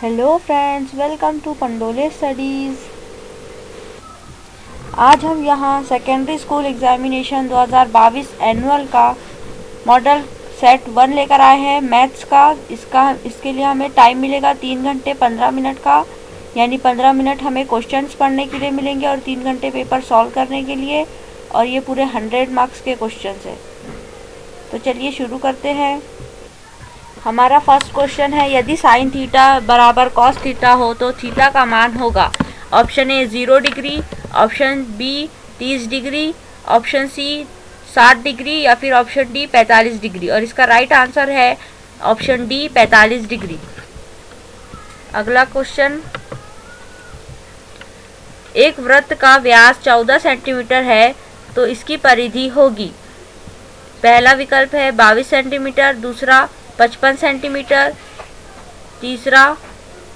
Hello friends, welcome to Pandole studies. आज हम यहाँ सेकेंडरी स्कूल एग्जामिनेशन 2022 एनुअल का मॉडल सेट 1 लेकर आए हैं मैथ्स का। इसके लिए हमें टाइम मिलेगा 3 घंटे 15 मिनट का, यानी 15 मिनट हमें क्वेश्चंस पढ़ने के लिए मिलेंगे और 3 घंटे पेपर सॉल्व करने के लिए। और ये पूरे 100 मार्क्स के क्वेश्चंस हैं। तो चलिए शुरू करते हैं। हमारा फर्स्ट क्वेश्चन है, यदि साइन थीटा बराबर कॉस थीटा हो तो थीटा का मान होगा। Option A 0 degree, option B 30 degree, option C 60 degree या फिर ऑप्शन डी 45 डिग्री। और इसका राइट आंसर है ऑप्शन डी 45 डिग्री। अगला क्वेश्चन, एक वृत्त का व्यास 14 सेंटीमीटर है तो इसकी परिधि होगी। पहला विकल्प है 22 सेंटीमीटर, दूसरा 55 सेंटीमीटर, तीसरा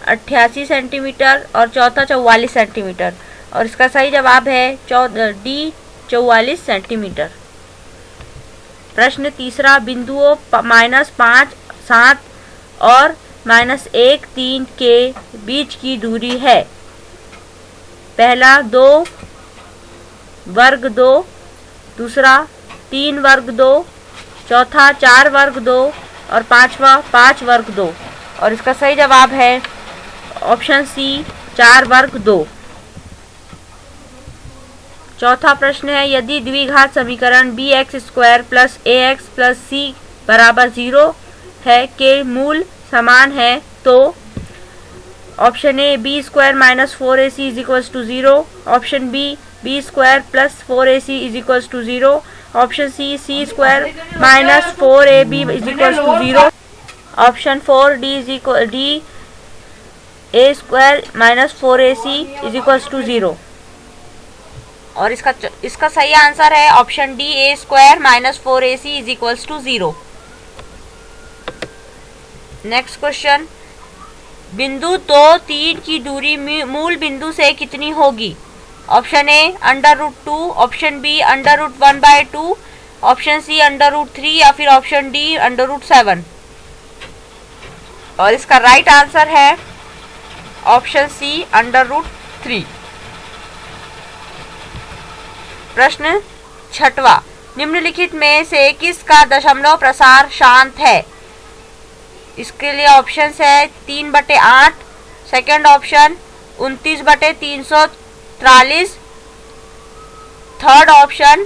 88 सेंटीमीटर और चौथा 44 सेंटीमीटर। और इसका सही जवाब है डी 44 सेंटीमीटर। प्रश्न तीसरा, बिंदुओं -5, 7 और -1, 3 के बीच की दूरी है। पहला 2 वर्ग 2, दूसरा 3 वर्ग 2, चौथा 4 वर्ग 2 और पांचवा 5 वर्ग 2। और इसका सही जवाब है ऑप्शन सी 4 वर्ग 2। चौथा प्रश्न है, यदि द्विघात समीकरण bx² plus ax plus c बराबर 0 है के मूल समान है तो option A b² minus 4ac is equals to 0, option B b² plus 4ac is equals to 0, option C c² minus 4ab is equals to 0, option 4 D a² minus 4ac is equals to 0। और इसका सही answer है option D a² minus 4ac is equals to 0। Next question, बिंदु 2, 3 की दूरी मूल बिंदु से कितनी होगी। Option A √2, option B √1/2, option C √3 या फिर ऑप्शन डी √7। और इसका राइट आंसर है ऑप्शन सी √3। प्रश्न छठवां, निम्नलिखित में से किसका दशमलव प्रसार शांत है। इसके लिए ऑप्शंस है 3/8, सेकंड ऑप्शन 29/343, थर्ड ऑप्शन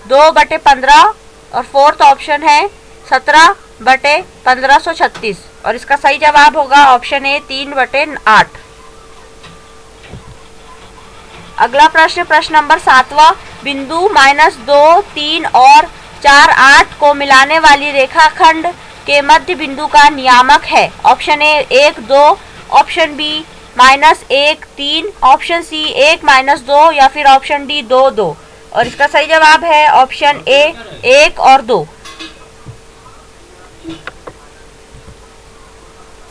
2/15 और फोर्थ ऑप्शन है 17/1536। और इसका सही जवाब होगा ऑप्शन ए 3/8। अगला प्रश्न नंबर 7वां, बिंदु -2, 3 और 4, 8 को मिलाने वाली रेखाखंड के मध्य बिंदु का नियामक है। Option A 1, 2, option B -1, 3, option C 1, -2 या फिर ऑप्शन डी 2, 2। और इसका सही जवाब है ऑप्शन ए 1 और 2।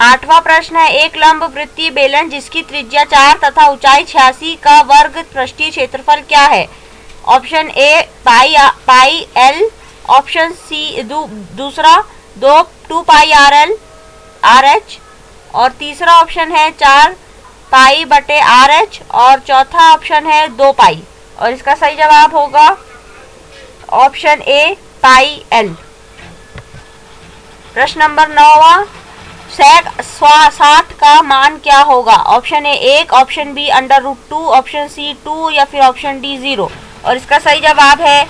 आठवां प्रश्न है, एक लंब वृत्तीय बेलन जिसकी त्रिज्या 4 तथा ऊंचाई 86 का वर्ग पृष्ठीय क्षेत्रफल क्या है। Option A pi L, option C दूसरा 2 पाई आर एच और तीसरा ऑप्शन है 4 पाई/RH और चौथा ऑप्शन है 2 पाई। और इसका सही जवाब होगा ऑप्शन ए पाई एल। प्रश्न नंबर 9वां, sec 60 का मान क्या होगा। Option A 1, option B √2, option C 2 या फिर ऑप्शन डी 0। और इसका सही जवाब है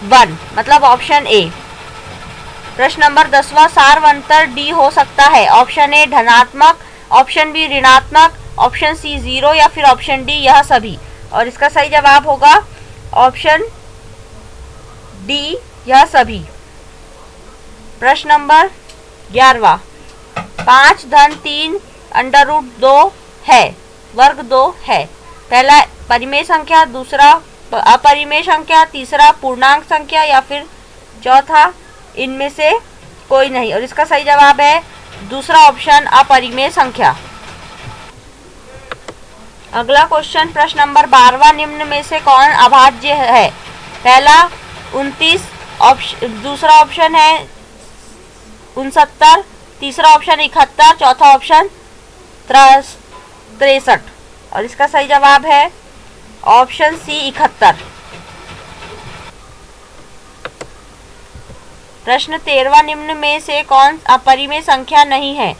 1, मतलब ऑप्शन ए। प्रश्न नंबर 10वां, सारवंतर डी हो सकता है। ऑप्शन ए धनात्मक, ऑप्शन बी ऋणात्मक, ऑप्शन सी 0 या फिर ऑप्शन डी यह सभी। और इसका सही जवाब होगा ऑप्शन डी यह सभी। प्रश्न नंबर 11वां, 5 धन 3 √2 है, वर्ग 2 है। पहला परिमेय संख्या, दूसरा अपरिमेय संख्या, तीसरा पूर्णांक संख्या या फिर चौथा इनमें से कोई नहीं। और इसका सही जवाब है दूसरा ऑप्शन अपरिमेय संख्या। अगला क्वेश्चन, प्रश्न नंबर 12वां, निम्न में से कौन अभाज्य है। पहला 29, दूसरा ऑप्शन है 69, तीसरा ऑप्शन 71, चौथा ऑप्शन 63 और इसका सही जवाब है ऑप्शन सी 71। प्रश्न 13वां, निम्न में से कौन अपरिमेय संख्या नहीं है?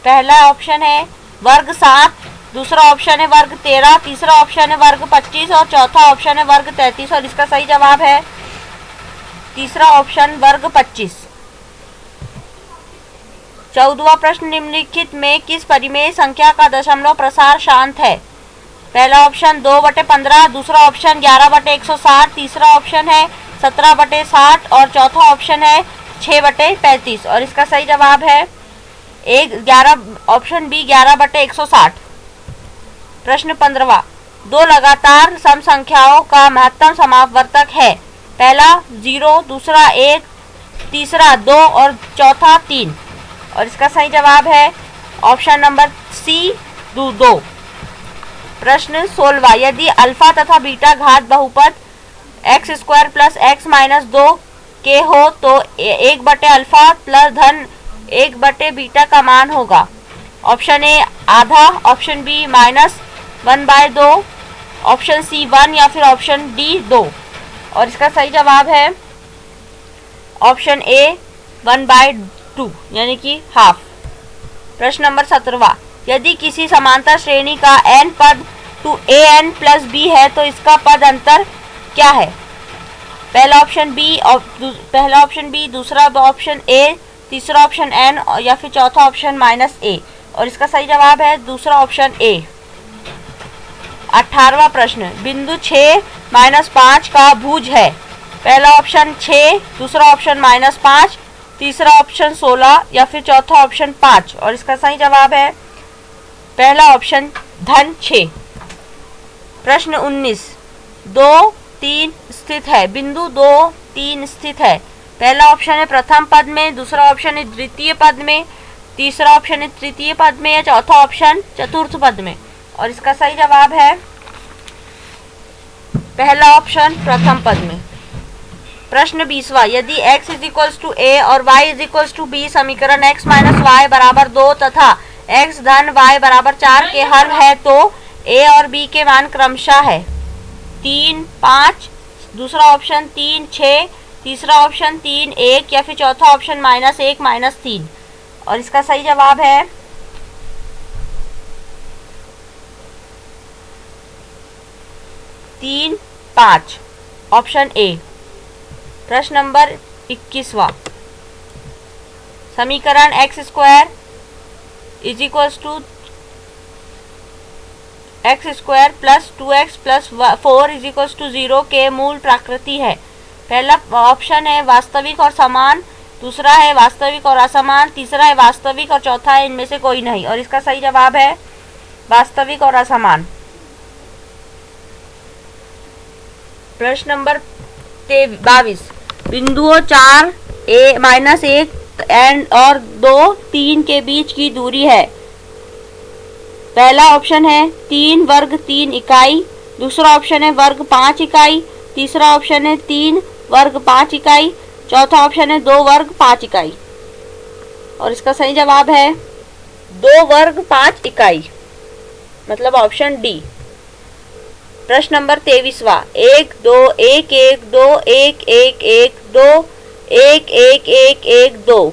पहला ऑप्शन है वर्ग 7, दूसरा ऑप्शन है वर्ग 13, तीसरा ऑप्शन है वर्ग 25 और चौथा ऑप्शन है वर्ग 33 और इसका सही जवाब है तीसरा ऑप्शन वर्ग 25। 14वां प्रश्न, निम्नलिखित में किस परिमेय संख्या का दशमलव प्रसार शांत है? पहला ऑप्शन 2/15, दूसरा ऑप्शन 11/160, तीसरा ऑप्शन है 17/60 और चौथा ऑप्शन है 6/35 और इसका सही जवाब है ऑप्शन बी 11/160। प्रश्न 15वां, दो लगातार सम संख्याओं का महत्तम समापवर्तक है। पहला 0, दूसरा 1, तीसरा 2 और चौथा 3 और इसका सही जवाब है ऑप्शन नंबर सी 2। प्रश्न 16वां, यदि अल्फा तथा बीटा घात बहुपद x² प्लस x माइनस 2 के हो तो 1/अल्फा प्लस धन 1/बीटा का मान होगा। ऑप्शन ए आधा, ऑप्शन बी -1/2, ऑप्शन सी 1 या फिर ऑप्शन डी 2 और इसका सही जवाब है ऑप्शन ए 1/2 यानी कि हाफ। प्रश्न नंबर 17वां, यदि किसी समांतर श्रेणी का n पद 2an प्लस b है तो इसका पद अंतर क्या है? पहला ऑप्शन बी, दूसरा ऑप्शन ए, तीसरा ऑप्शन n या फिर चौथा ऑप्शन -a और इसका सही जवाब है दूसरा ऑप्शन ए। 18वां प्रश्न, बिंदु 6-5 का भुज है। पहला ऑप्शन 6, दूसरा ऑप्शन -5, तीसरा ऑप्शन 16 या फिर चौथा ऑप्शन 5 और इसका सही जवाब है पहला ऑप्शन धन 6। प्रश्न 19, 2, 3 स्थित है। बिंदु 2, 3 स्थित है। पहला ऑप्शन है प्रथम पद में, दूसरा ऑप्शन है द्वितीय पद में, तीसरा ऑप्शन है तृतीय पद में या चौथा ऑप्शन चतुर्थ पद में और इसका सही जवाब है पहला ऑप्शन प्रथम पद में। प्रश्न 20वां, यदि x = a और y = b समीकरण x - y = 2 तथा x धन y = 4 के हल है तो a और b के मान क्रमशः है 3, 5, दूसरा ऑप्शन 3, 6, तीसरा ऑप्शन 3, 1 या फिर चौथा ऑप्शन -1, -3 और इसका सही जवाब है तीन, 5 ऑप्शन ए। प्रश्न नंबर 21वां, समीकरण x² प्लस 2x प्लस 4 0 के मूल प्रकृति है। पहला ऑप्शन है वास्तविक और समान, दूसरा है वास्तविक और असमान, तीसरा है वास्तविक और चौथा है इनमें से कोई नहीं और इसका सही जवाब है वास्तविक और असमान। प्रश्न नंबर 22, बिंदुओं 4, -1 और 2, 3 के बीच की दूरी है। पहला ऑप्शन है 3 वर्ग 3 इकाई, दूसरा ऑप्शन है वर्ग 5 इकाई, तीसरा ऑप्शन है 3 वर्ग 5 इकाई, चौथा ऑप्शन है 2 वर्ग 5 इकाई और इसका सही जवाब है 2 वर्ग 5 इकाई मतलब ऑप्शन डी। प्रश्न नंबर 23वां, 1 2 1 1 2 1 1 1 2 1 1 1 1 2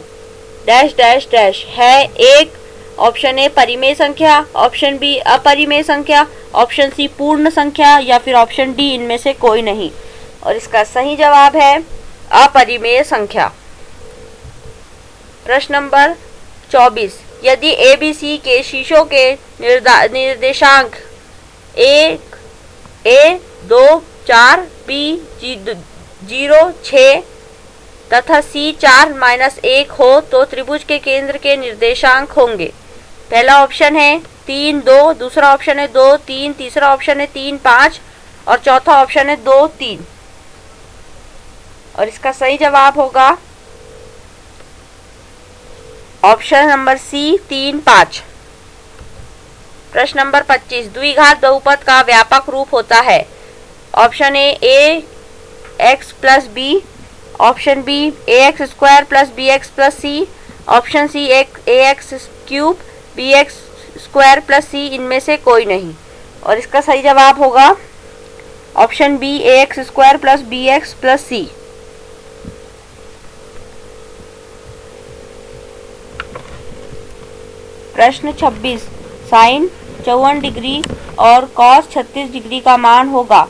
डैश डैश डैश है एक। ऑप्शन ए परिमेय संख्या, ऑप्शन बी अपरिमेय संख्या, ऑप्शन सी पूर्ण संख्या या फिर ऑप्शन डी इनमें से कोई नहीं और इसका सही जवाब है अपरिमेय संख्या। प्रश्न नंबर 24, यदि ABC के शीर्षों के निर्देशांक 1 A 2 4 B 0 6 तथा C 4 -1 हो तो त्रिभुज के केंद्र के निर्देशांक होंगे। पहला ऑप्शन है 3 2, दूसरा ऑप्शन है 2 3, तीसरा ऑप्शन है 3 5 और चौथा ऑप्शन है 2 3 और इसका सही जवाब होगा ऑप्शन नंबर सी 3 5। प्रश्न नंबर 25, द्विघात बहुपद का व्यापक रूप होता है। Option A x plus B, option B ax² plus bx plus c, ऑप्शन सी ax³ bx square plus C इनमें से कोई नहीं, और इसका सही जवाब होगा option B a x square plus b x plus c. प्रश्न 26, साइन 54 डिग्री और कॉस 36 डिग्री का मान होगा।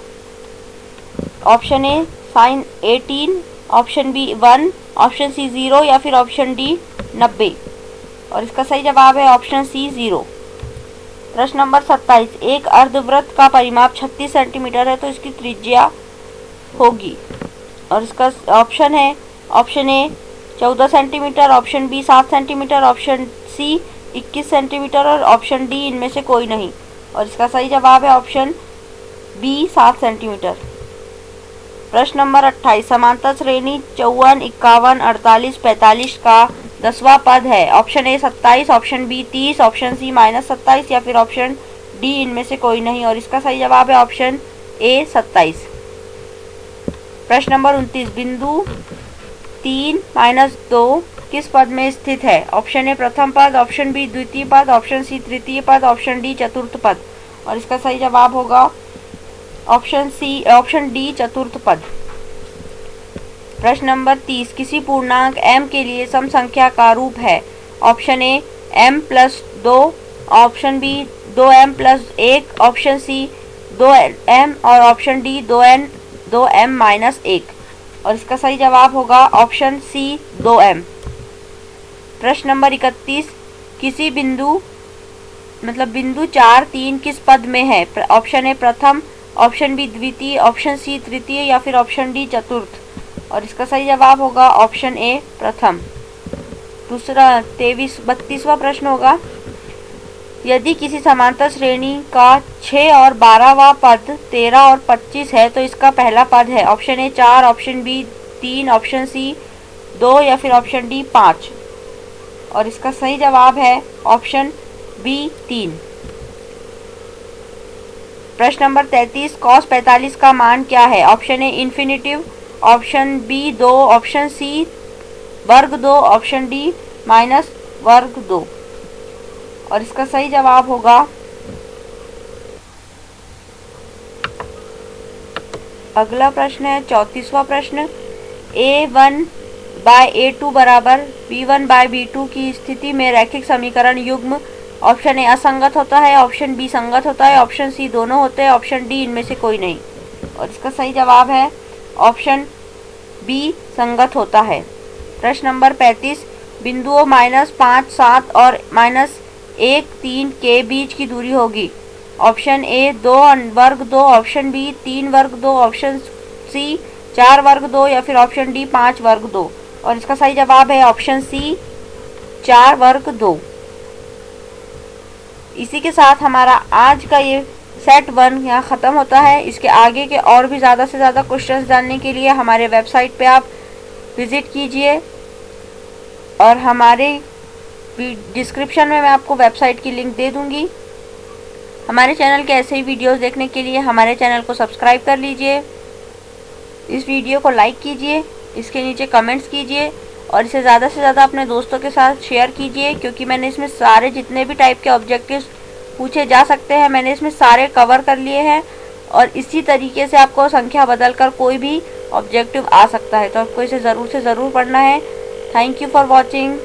Option A sine 18, option B 1, option C 0 या फिर ऑप्शन डी 90, और इसका सही जवाब है ऑप्शन सी 0। प्रश्न नंबर 27, एक अर्धवृत्त का परिमाप 36 सेंटीमीटर है तो इसकी त्रिज्या होगी, और इसका ऑप्शन है option A 14 centimetre, option B 7 centimetre, option C 21 centimetre और ऑप्शन डी इनमें से कोई नहीं, और इसका सही जवाब है ऑप्शन बी 7 सेंटीमीटर। प्रश्न नंबर 28, समांतर श्रेणी 54, 51, 48, 45 का 10वां पद है। Option A 27, option B 30, option C -27 या फिर ऑप्शन डी इनमें से कोई नहीं, और इसका सही जवाब है ऑप्शन ए 27। प्रश्न नंबर 29, बिंदु 3-2 किस पद में स्थित है। ऑप्शन ए प्रथम पद, ऑप्शन बी द्वितीय पद, ऑप्शन सी तृतीय पद, ऑप्शन डी चतुर्थ पद, और इसका सही जवाब होगा ऑप्शन डी चतुर्थ पद। प्रश्न नंबर 30, किसी पूर्णांक m के लिए सम संख्या का रूप है। Option A m+2, option B 2m+1, option C 2m और ऑप्शन डी 2m-1, और इसका सही जवाब होगा ऑप्शन सी 2m। प्रश्न नंबर 31, किसी बिंदु 4, 3 किस पद में है। ऑप्शन ए प्रथम, ऑप्शन बी द्वितीय, ऑप्शन सी तृतीय या फिर ऑप्शन डी चतुर्थ, और इसका सही जवाब होगा ऑप्शन ए प्रथम। दूसरा 32वां प्रश्न होगा, यदि किसी समांतर श्रेणी का 6 और 12वां पद 13 और 25 है तो इसका पहला पद है। Option A 4, option B 3, option C 2 या फिर ऑप्शन डी 5, और इसका सही जवाब है ऑप्शन बी 3। प्रश्न नंबर 33, cos 45 का मान क्या है। Option A infinitive, option B 2, option C वर्ग 2, ऑप्शन डी -वर्ग 2, और इसका सही जवाब होगा अगला प्रश्न है 34वां प्रश्न, a1/a2 बराबर b1/b2 की स्थिति में रैखिक समीकरण युग्म। ऑप्शन ए असंगत होता है, ऑप्शन बी संगत होता है, ऑप्शन सी दोनों होते हैं, ऑप्शन डी इनमें से कोई नहीं, और इसका सही जवाब है ऑप्शन बी संगत होता है। प्रश्न नंबर 35, बिंदुओं -5, 7 और -1, 3 के बीच की दूरी होगी। ऑप्शन ए 2 वर्ग 2, ऑप्शन बी 3 वर्ग 2, ऑप्शन सी 4 वर्ग 2 या फिर ऑप्शन डी 5 वर्ग 2, और इसका सही जवाब है ऑप्शन सी 4 वर्ग 2। इसी के साथ हमारा आज का ये सेट 1 यहाँ ख़त्म होता है। इसके आगे के और भी ज़्यादा से ज़्यादा क्वेश्चंस जानने के लिए हमारे वेबसाइट पे आप विज़िट कीजिए, और हमारे डिस्क्रिप्शन में मैं आपको वेबसाइट की लिंक दे दूँगी। हमारे चैनल के ऐसे ही वीडियोस देखने के लिए हमारे चैनल को सब्सक्राइब कर लीजिए, इस वीडियो को लाइक कीजिए, इसके नीचे कमेंट्स कीजिए, और इसे ज़्यादा से ज़्यादा अपने दोस्तों के साथ शेयर कीजिए, क्योंकि मैंने इसमें सारे जितने भी टाइप के ऑब्जेक्टिव्स पूछे जा सकते हैं मैंने इसमें सारे कवर कर लिए हैं, और इसी तरीके से आपको संख्या बदलकर कोई भी ऑब्जेक्टिव आ सकता है, तो आपको इसे ज़रूर से ज़रूर पढ़ना है। Thank you for watching.